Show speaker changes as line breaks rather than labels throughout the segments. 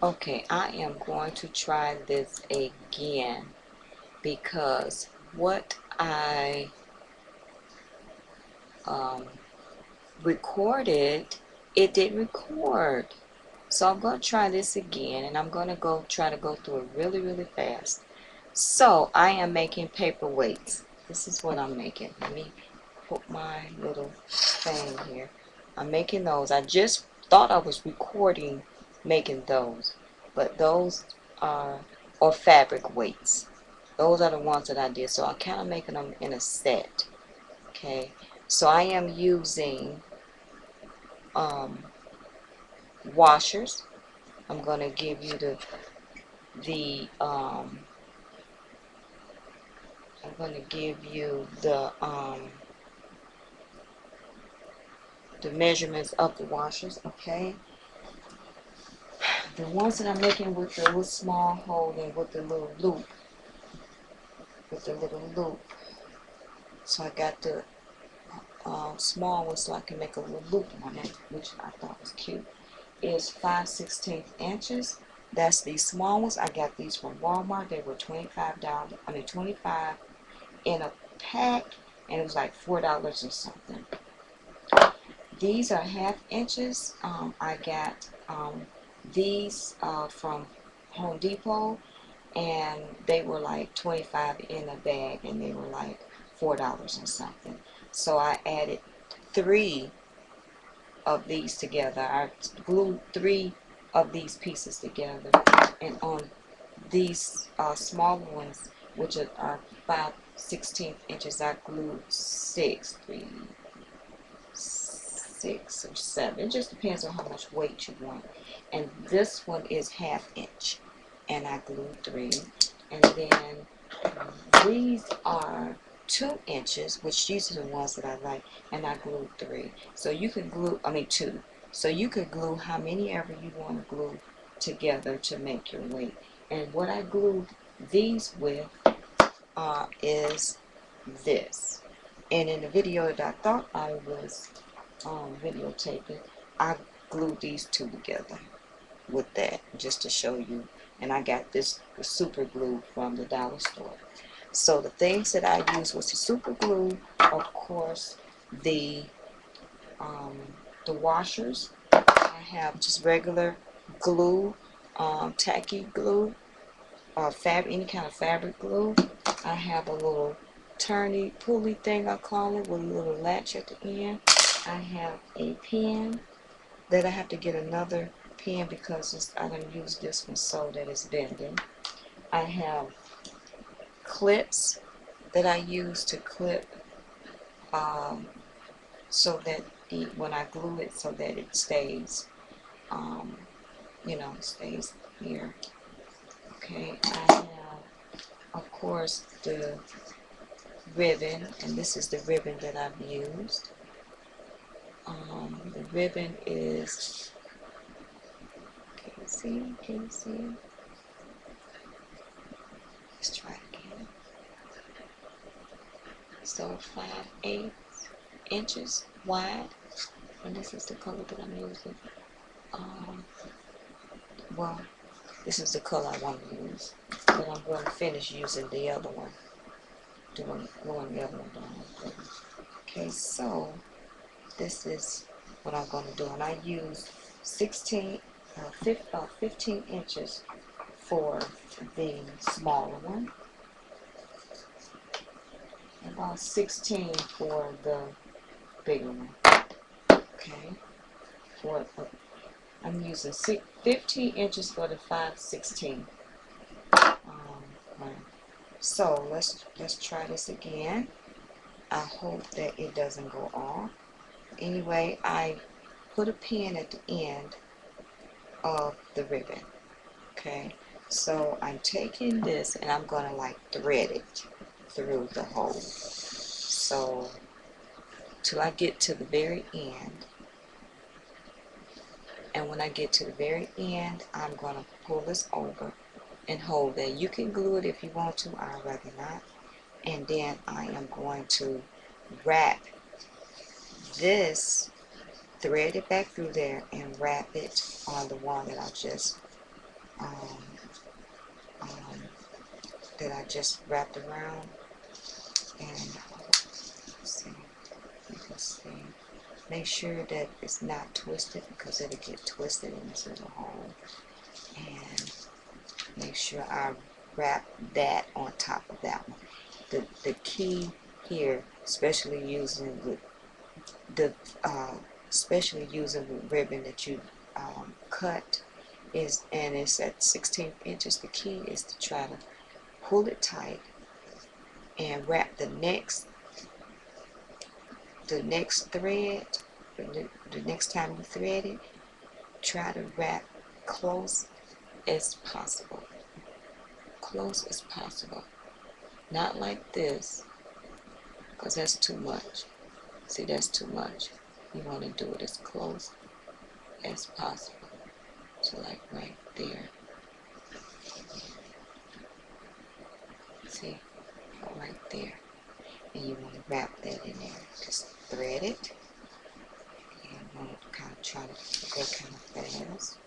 Okay, I am going to try this again because what I um, recorded, it didn't record. So I'm going to try this again, and I'm going to try to go through it really, really fast. So I am making paper weights. This is what I'm making. Let me put my little thing here. I'm making those. I just thought I was recording making those, but those are or fabric weights. Those are the ones that I did. So I'm kind of making them in a set. Okay. So I am using um, washers. I'm going to give you the I'm going to give you the measurements of the washers. Okay. The ones that I'm making with the little small hole and with the little loop, So I got the small one so I can make a little loop on it, which I thought was cute. Is 5/16 inches. That's these small ones. I got these from Walmart. They were $25. I mean 25 in a pack, and it was like $4 or something. These are 1/2 inches. I got these from Home Depot, and they were like 25 in a bag, and they were like $4 or something. So I added 3 of these together. I glued 3 of these pieces together, and on these smaller ones, which are 5/16 inches, I glued 6 or 7. It just depends on how much weight you want. And this one is 1/2 inch, and I glued 3. And then these are 2 inches, which these are the ones that I like, and I glued 3. So you can glue, 2. So you could glue how many ever you want to glue together to make your weight. And what I glued these with is this. And in the video that I thought I was videotaping, I glued these 2 together with that just to show you. And I got this super glue from the dollar store. So the things that I used was the super glue, of course, the um, the washers. I have just regular glue, tacky glue, or any kind of fabric glue. I have a little turny pulley thing, I call it, with a little latch at the end. I have a pen that I have to get another pen because I done used this one so that it's bending. I have clips that I use to clip so that when I glue it so that it stays, um, stays here. Okay, I have, of course, the ribbon, and this is the ribbon that I've used. The ribbon is, can you see? Let's try it again. So 5/8 inches wide, and this is the color that I'm using. Well, this is the color I want to use, but I'm going to finish using the other one, gluing the other one down. Okay, so this is what I'm going to do, and I use 15 inches for the smaller one, and about 16 for the bigger one. Okay, I'm using 15 inches for the 5/16. Right. So let's try this again. I hope that it doesn't go off. Anyway, I put a pin at the end of the ribbon. Okay, so I'm taking this and I'm gonna like thread it through the hole. So till I get to the very end. And when I get to the very end, I'm gonna pull this over and hold that. You can glue it if you want to. I'd rather not. And then I am going to wrap this, thread it back through there, and wrap it on the one that I just um, um, that I just wrapped around, and let's see, you can see. Make sure that it's not twisted because it'll get twisted into the hole, and make sure I wrap that on top of that one. The key here, especially using with the especially using the ribbon that you cut, is, and it's at 16 inches. The key is to try to pull it tight and wrap the next thread. The next time you thread it, try to wrap close as possible. Close as possible. Not like this, because that's too much. See, that's too much. You want to do it as close as possible. So like right there. See, right there. And you want to wrap that in there. Just thread it. And you want to kind of try to go kind of fast.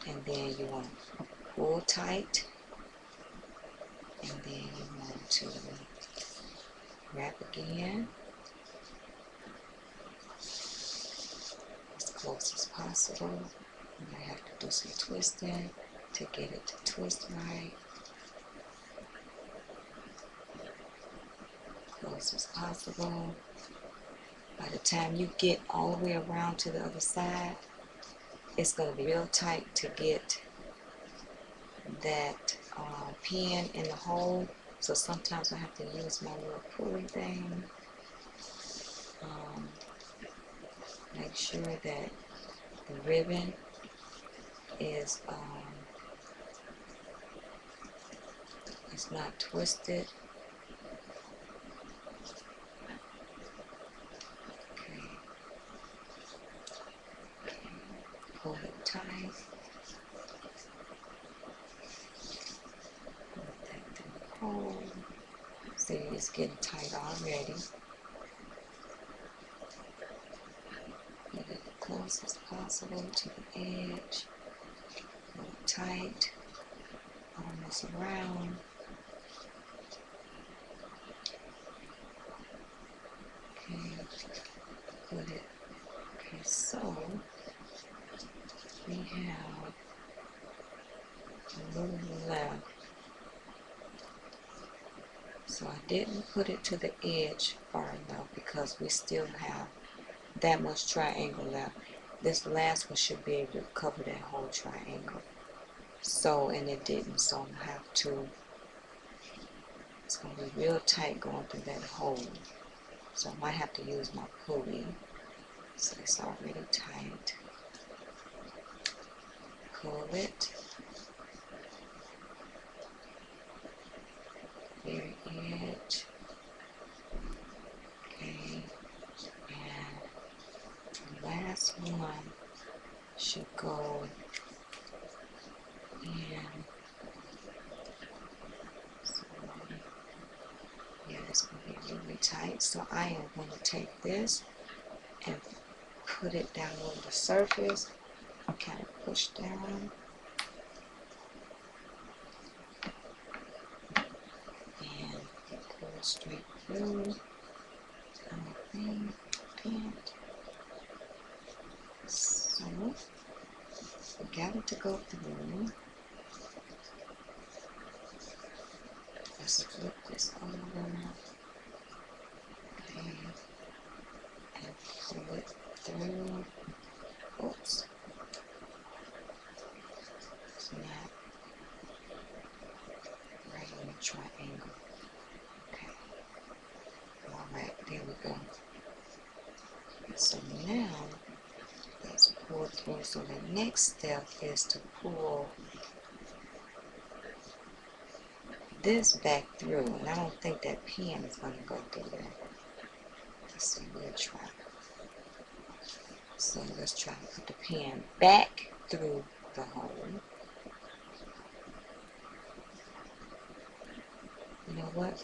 And then you want to pull tight. And then you want to wrap again. As close as possible. You might have to do some twisting to get it to twist right. Close as possible. By the time you get all the way around to the other side, it's going to be real tight to get that pin in the hole. So sometimes I have to use my little pulley thing. Make sure that the ribbon is it's not twisted. Okay. Pull it tight. Put that through the hole. See, it's getting tight already. Get it as close as possible to the edge. Pull it tight. Almost around. Okay, put it. Okay, so we have a little left. So I didn't put it to the edge far enough because we still have that much triangle left. This last one should be able to cover that whole triangle. So, and it didn't, so I'm going to have to, it's going to be real tight going through that hole. So I might have to use my pulley. So it's already tight. Pull it. Very edge. Okay. And the last one should go in. So, yeah, it's going to be really tight. So I am going to take this and put it down on the surface. Kind of push down. And pull straight through. So we got it to go through. Let's flip this over. Okay. And pull it through. Oops. It's not right on the triangle. Okay. Alright, there we go. So now let's pull through. So the next step is to pull this back through, and I don't think that pin is going to go through there. Let's see, we'll try. So let's try to put the pin back through the hole. You know what?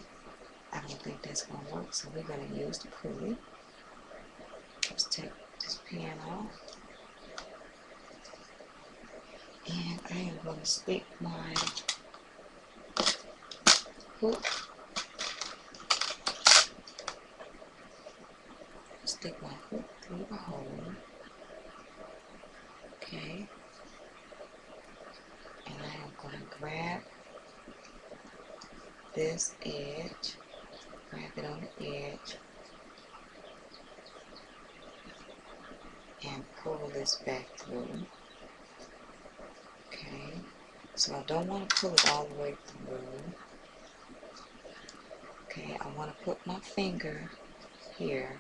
I don't think that's going to work, so we're going to use the pulley. Let's take this pin off. And I am going to stick my hook, through the hole, okay, and I am going to grab this edge, grab it on the edge, and pull this back through. Okay, so I don't want to pull it all the way through. Okay, I want to put my finger here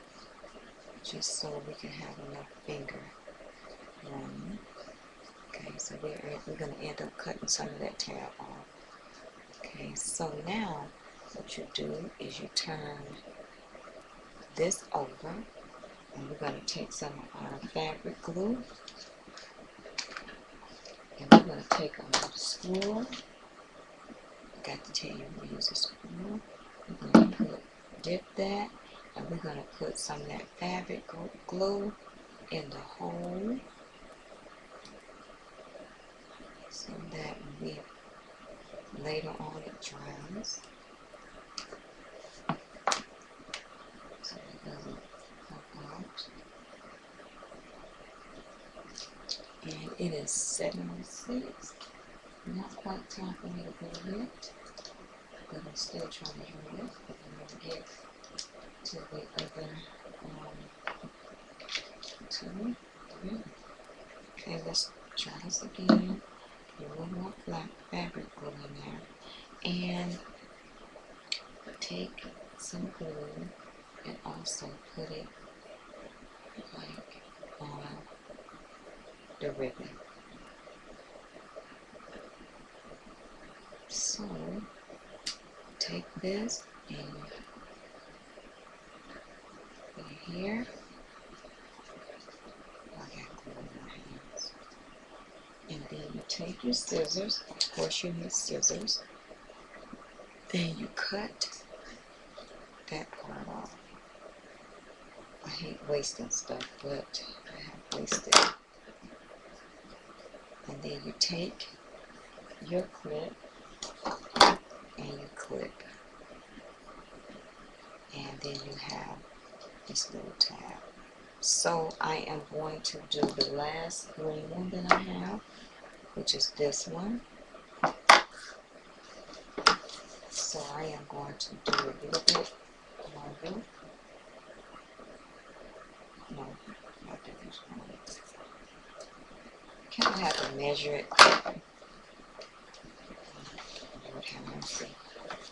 just so we can have enough finger room. Okay, so we're going to end up cutting some of that tab off. Okay, so now what you do is you turn this over, and we're going to take some of our fabric glue, and we're going to take our spool. I got to tell you, we use a spool. We're going to dip that, and we're going to put some of that fabric glue in the hole so that we later on it dries, so it doesn't pop out. And it is 7:06. Not quite time for me to go yet, but I'm still trying to hurry up. I'm going to get to the other two, three. Okay, let's try this again. Put a little more fabric glue in there, and take some glue and also put it like on the ribbon. So take this and put it here. I got glue in my hands. And then you take your scissors, of course you need scissors, then you cut that part off. I hate wasting stuff, but I have wasted. And then you take your clip and you clip, and then you have this little tab. So I am going to do the last green one that I have, which is this one. So I am going to do a little bit longer. No, not that much longer. Kind of have to measure it. Lord have mercy.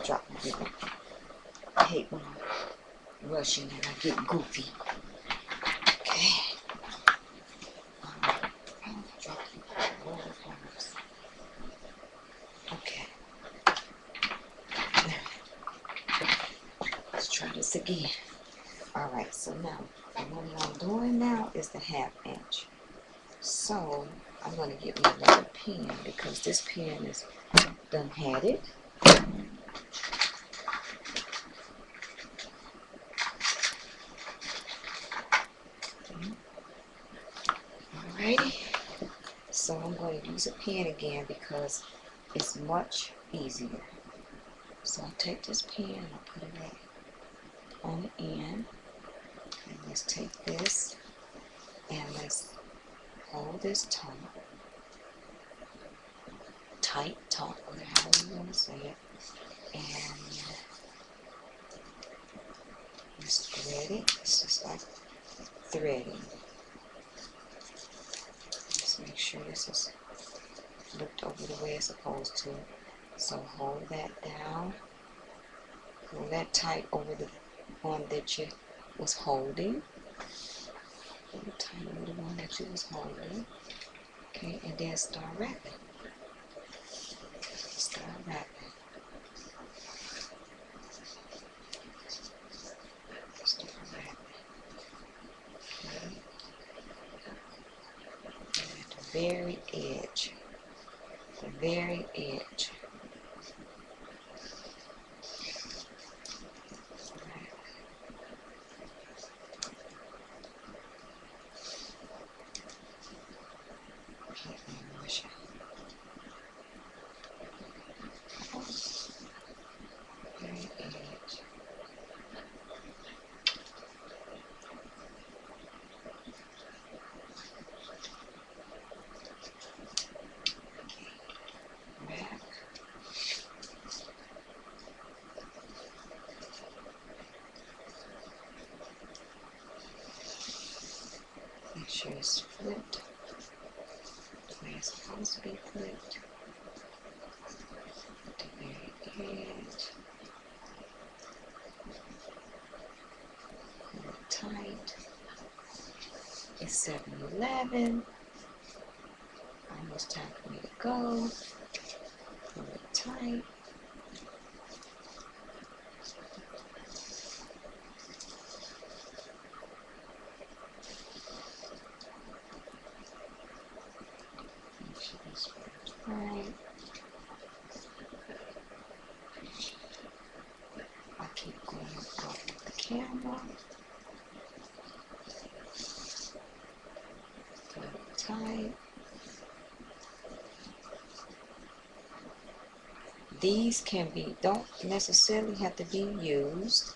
Drop my ribbon. I hate when I'm rushing and I get goofy. Okay. Okay. Now, let's try this again. Alright, so now, what I'm doing now is the 1/2 inch. So, I'm going to get me another pen because this pen is done had it. Alrighty. So I'm going to use a pen again because it's much easier. So I'll take this pen and I'll put it right on the end. And let's take this and let's hold this tight, whatever you want to say it. And just thread it. It's just like threading. Just make sure this is looked over the way it's supposed to. So hold that down. Hold that tight over the one that you was holding. Hold it tight over the one that you was holding. Okay, and then start wrapping. Start wrapping. Start wrapping. Okay. And at the very edge. The very edge. flipped the way it's supposed to be flipped. At the very edge. Pull it tight. It's 7-11. Almost time for me to go. Pull it tight. Make sure this works right. I keep going out with the camera. Pull it tight. These can be, don't necessarily have to be used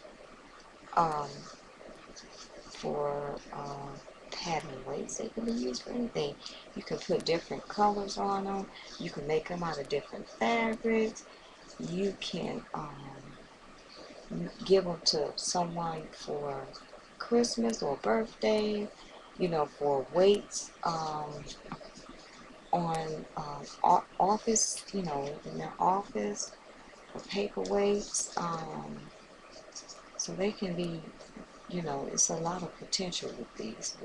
for pattern weights. They can be used for anything. You can put different colors on them. You can make them out of different fabrics. You can give them to someone for Christmas or birthday, you know, for weights on office, you know, in their office, for paperweights. So they can be, you know, it's a lot of potential with these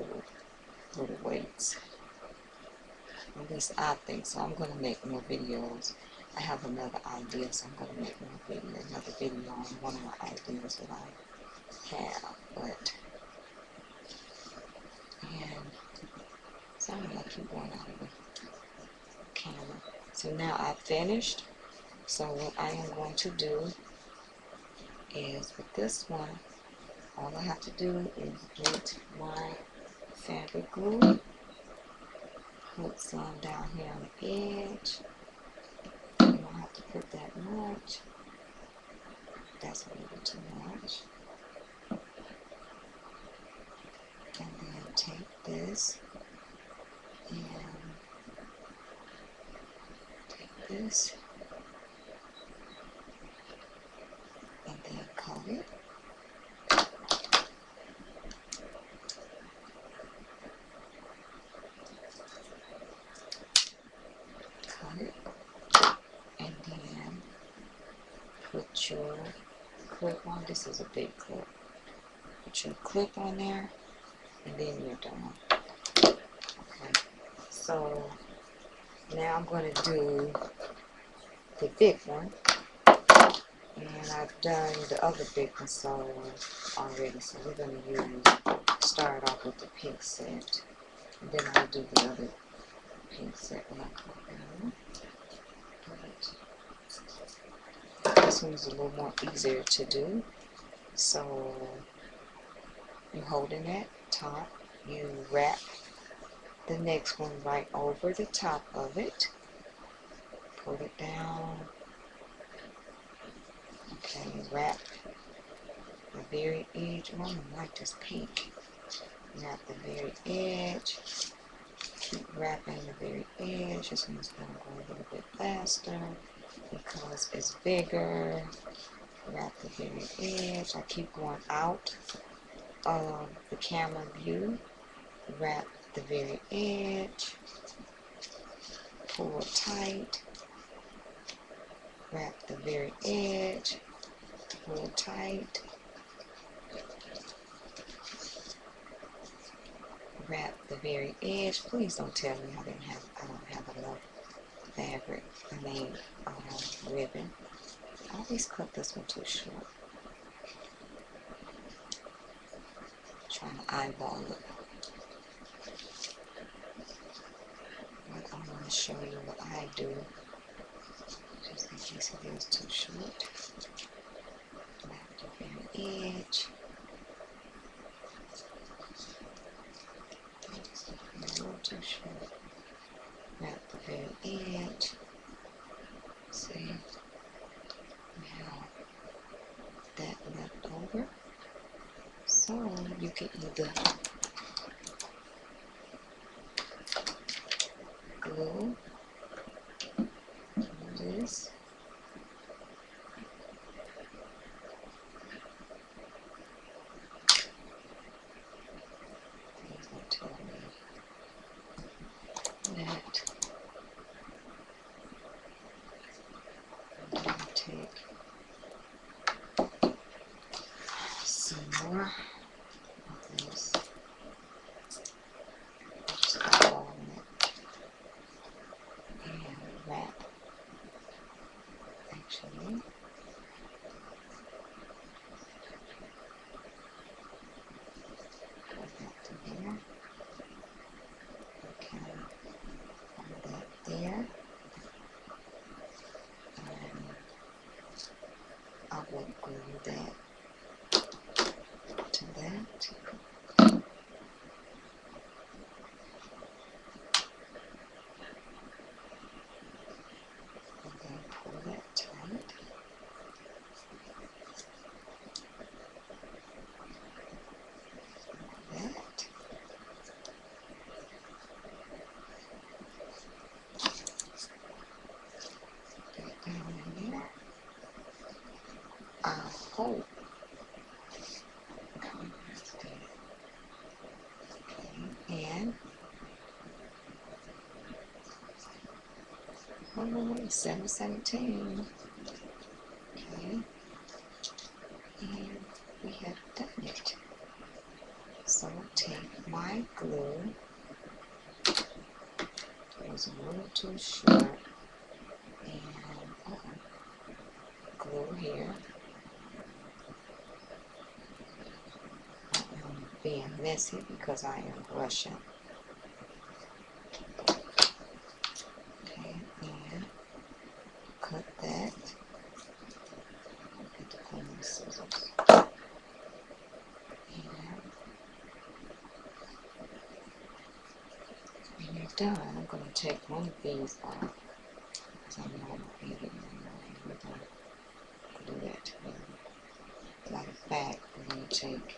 little weights. At least I think so. I'm going to make more videos. I have another idea, so I'm going to make another video on one of my ideas that I have. But, and sorry, I keep going out of the camera. So now I've finished. So what I am going to do is with this one, all I have to do is get my fabric glue, put some down here on the edge. You don't have to put that much. That's a little too much. And then take this and take this and then cut it. Cut it. And then put your clip on. This is a big clip. Put your clip on there and then you're done. Okay. So now I'm going to do the big one. And I've done the other big one already, so we're going to start off with the pink set. And then I'll do the other pink set when I come down. This one is a little more easier to do. So you're holding that top, you wrap the next one right over the top of it, pull it down. Okay, wrap the very edge. Oh, I like this pink. Wrap the very edge. Keep wrapping the very edge. This one's going to go a little bit faster because it's bigger. Wrap the very edge. I keep going out of the camera view. Wrap the very edge. Pull tight. Wrap the very edge. Pull tight. Wrap the very edge. Please don't tell me I don't have enough fabric. I mean ribbon. I always cut this one too short. Trying to eyeball it. But I'm going to show you what I do, just in case it is too short. Wrap the very edge. A little too short. Wrap the very edge. See, we have that left over. So you can either glue this. Please don't tell me there. And I will glue that to that. And then pull that tight. That. Get down in there. I hope. Okay. And 717. Okay. And we have done it. So I'll take my glue. It was a little too short. And glue here. I am being messy because I am brushing. Okay, and cut that. Get the clean scissors. And when you're done, I'm going to take one of these off because I'm not going to get it anymore. We're going to do that together. Matter of fact, we're going to take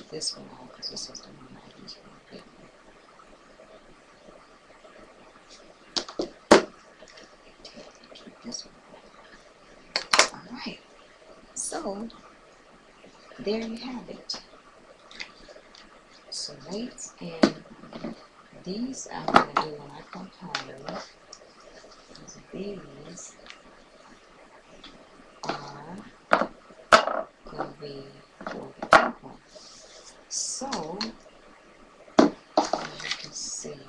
this one off because this is the one I use for a bit. Keep this one off. Alright, so there you have it. Some weights, and these I'm going to do when I come home. These are going to be for the apple. So, as you can see,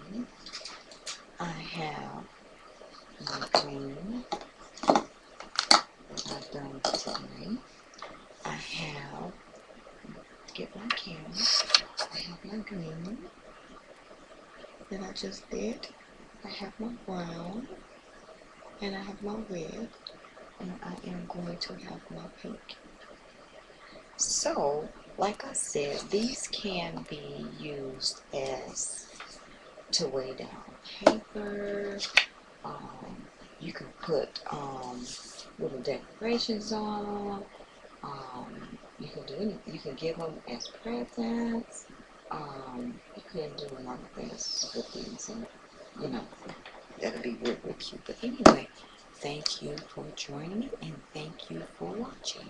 I have my green that I've done today. I have, get my camera, I have my green that I just did. I have my brown, and I have my red, and I am going to have my pink. So, like I said, these can be used as to weigh down paper. You can put little decorations on. You can do anything. You can give them as presents. You can do a lot of things with these, and you know, that'll be real, real cute. But anyway, thank you for joining me, and thank you for watching.